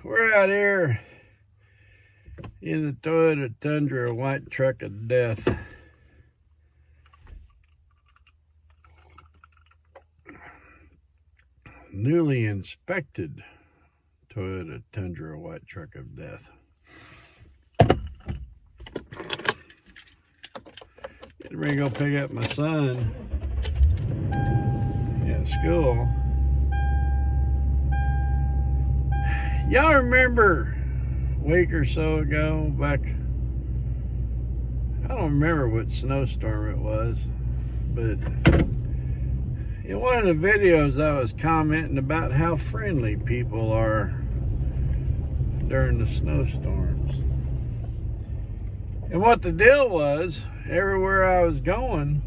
We're out here in the Toyota Tundra, white truck of death. Newly inspected Toyota Tundra, white truck of death. Getting ready to go pick up my son at school. Y'all remember a week or so ago, back, I don't remember what snowstorm it was, but in one of the videos I was commenting about how friendly people are during the snowstorms. And what the deal was, everywhere I was going,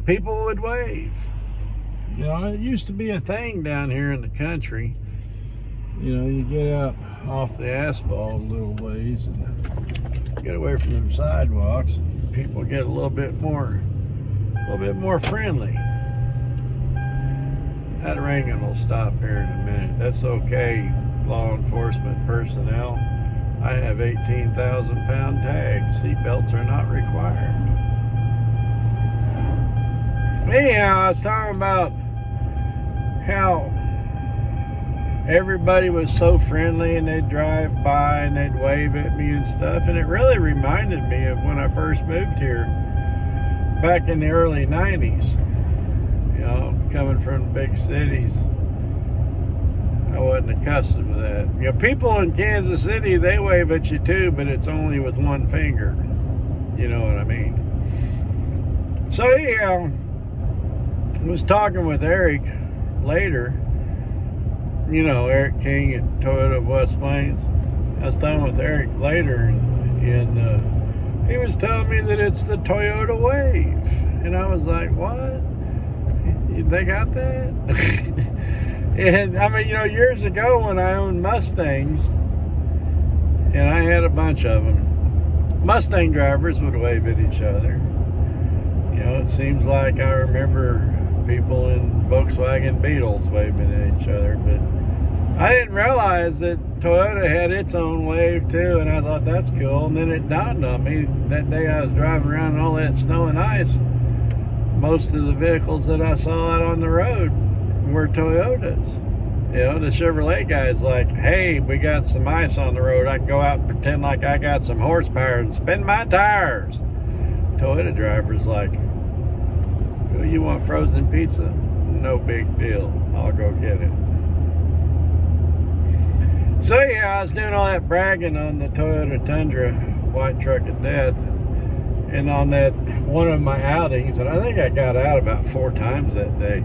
people would wave. You know, it used to be a thing down here in the country. You know, you get out off the asphalt a little ways and get away from them sidewalks, and people get a little bit more friendly. That ringing will stop here in a minute. That's okay, law enforcement personnel. I have 18,000-pound tags. Seatbelts are not required. Anyhow, I was talking about how everybody was so friendly and they'd drive by and they'd wave at me and stuff. And it really reminded me of when I first moved here back in the early 90s. You know, coming from big cities. I wasn't accustomed to that. You know, people in Kansas City, they wave at you too, but it's only with one finger. You know what I mean? So anyhow, I was talking with Eric later. You know, Eric King at Toyota of West Plains. I was talking with Eric later, and he was telling me that it's the Toyota Wave. And I was like, what? They got that? And I mean, you know, years ago when I owned Mustangs, and I had a bunch of them, Mustang drivers would wave at each other. You know, it seems like I remember people in Volkswagen Beetles waving at each other, but I didn't realize that Toyota had its own wave too, and I thought that's cool. And then it dawned on me that day I was driving around in all that snow and ice, most of the vehicles that I saw out on the road were Toyotas. You know, the Chevrolet guy's like, hey, we got some ice on the road. I can go out and pretend like I got some horsepower and spin my tires. Toyota driver's like, oh, you want frozen pizza? No big deal. I'll go get it. So yeah, I was doing all that bragging on the Toyota Tundra, white truck of death. And on that one of my outings, and I think I got out about 4 times that day,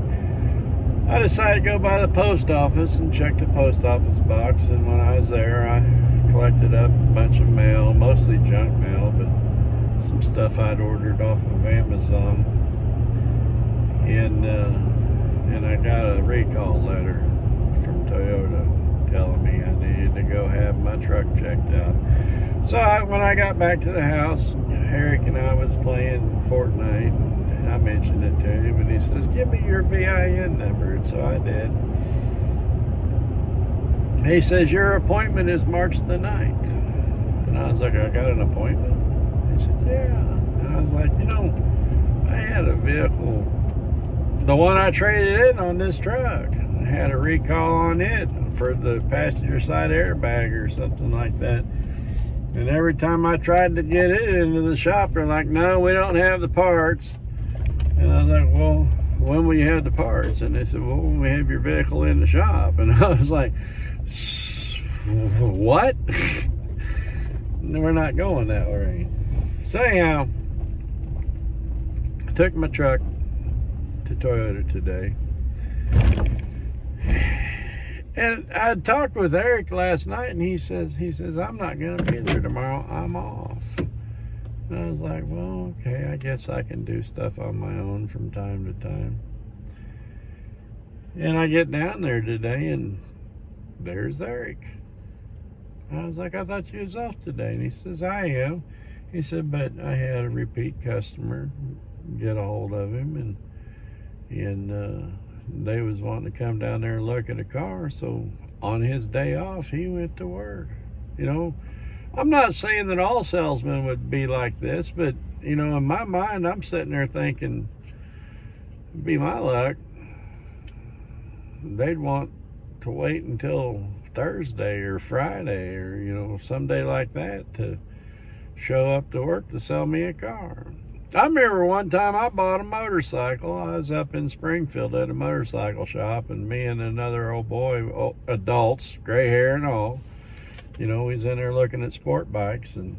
I decided to go by the post office and check the post office box. And when I was there, I collected up a bunch of mail, mostly junk mail, but some stuff I'd ordered off of Amazon. And I got a recall letter from Toyota telling me I needed to go have my truck checked out. So when I got back to the house, Eric and I was playing Fortnite, and I mentioned it to him, and he says, give me your VIN number. And so I did. And he says, your appointment is March the 9th. And I was like, I got an appointment? He said, yeah. And I was like, you know, I had a vehicle, the one I traded in on this truck. I had a recall on it for the passenger side airbag or something like that. And every time I tried to get it into the shop, they're like, no, we don't have the parts. And I was like, well, when will you have the parts? And they said, well, when we have your vehicle in the shop. And I was like, what? We're not going that way. So anyhow, I took my truck to Toyota today. And I talked with Eric last night, and he says, I'm not going to be there tomorrow. I'm off. And I was like, well, okay, I guess I can do stuff on my own from time to time. And I get down there today, and there's Eric. I was like, I thought you was off today. And he says, I am. He said, but I had a repeat customer get a hold of him and they was wanting to come down there and look at a car. So on his day off, he went to work. You know, I'm not saying that all salesmen would be like this, but, you know, in my mind, I'm sitting there thinking, it'd be my luck, they'd want to wait until Thursday or Friday or, you know, someday like that to show up to work to sell me a car. I remember one time I bought a motorcycle. I was up in Springfield at a motorcycle shop, and me and another old boy, adults, gray hair and all, you know, he's in there looking at sport bikes, and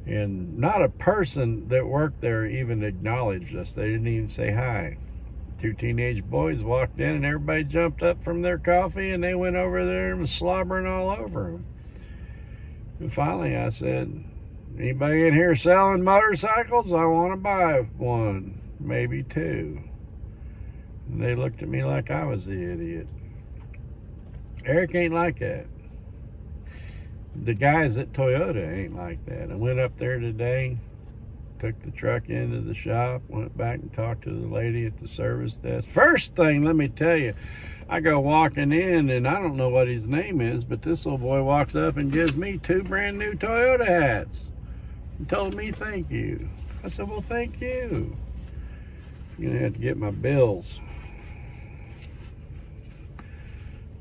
not a person that worked there even acknowledged us. They didn't even say hi. Two teenage boys walked in, and everybody jumped up from their coffee, and they went over there and was slobbering all over them. And finally I said, anybody in here selling motorcycles? I want to buy one, maybe two. And they looked at me like I was the idiot. Eric ain't like that. The guys at Toyota ain't like that. I went up there today, took the truck into the shop, went back and talked to the lady at the service desk. First thing, let me tell you, I go walking in, and I don't know what his name is, but this little boy walks up and gives me 2 brand new Toyota hats. He told me thank you. I said, well, thank you. You're gonna have to get my bills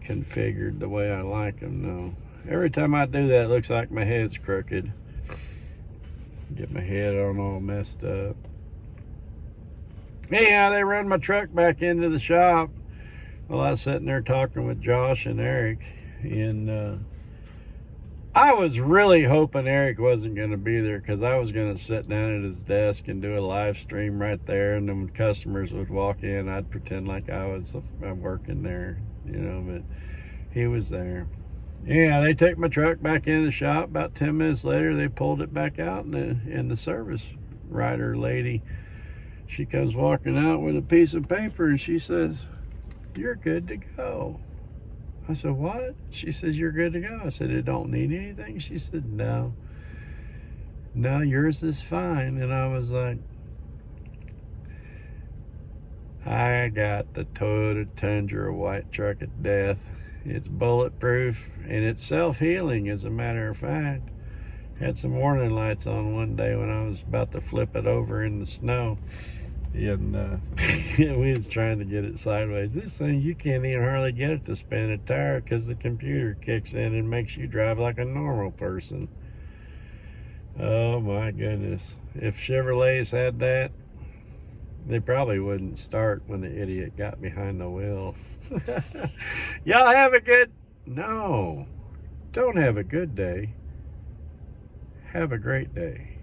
configured the way I like them, though. Every time I do that, it looks like my head's crooked. Get my head on all messed up. Anyhow, they run my truck back into the shop. Well, I was sitting there talking with Josh and Eric, and I was really hoping Eric wasn't going to be there, because I was going to sit down at his desk and do a live stream right there, and then when customers would walk in, I'd pretend like I was working there, you know, but he was there. Yeah, they took my truck back in the shop. About 10 minutes later, they pulled it back out, and the service rider lady, she comes walking out with a piece of paper, and she says, you're good to go. I said, what? She says, you're good to go. I said, it don't need anything? She said, no, yours is fine. And I was like, I got the Toyota Tundra white truck of death. It's bulletproof, and it's self-healing, as a matter of fact. Had some warning lights on one day when I was about to flip it over in the snow. And we was trying to get it sideways. This thing, you can't even hardly get it to spin a tire, because the computer kicks in and makes you drive like a normal person. Oh my goodness. If Chevrolets had that, they probably wouldn't start when the idiot got behind the wheel. Y'all have a good... No, don't have a good day. Have a great day.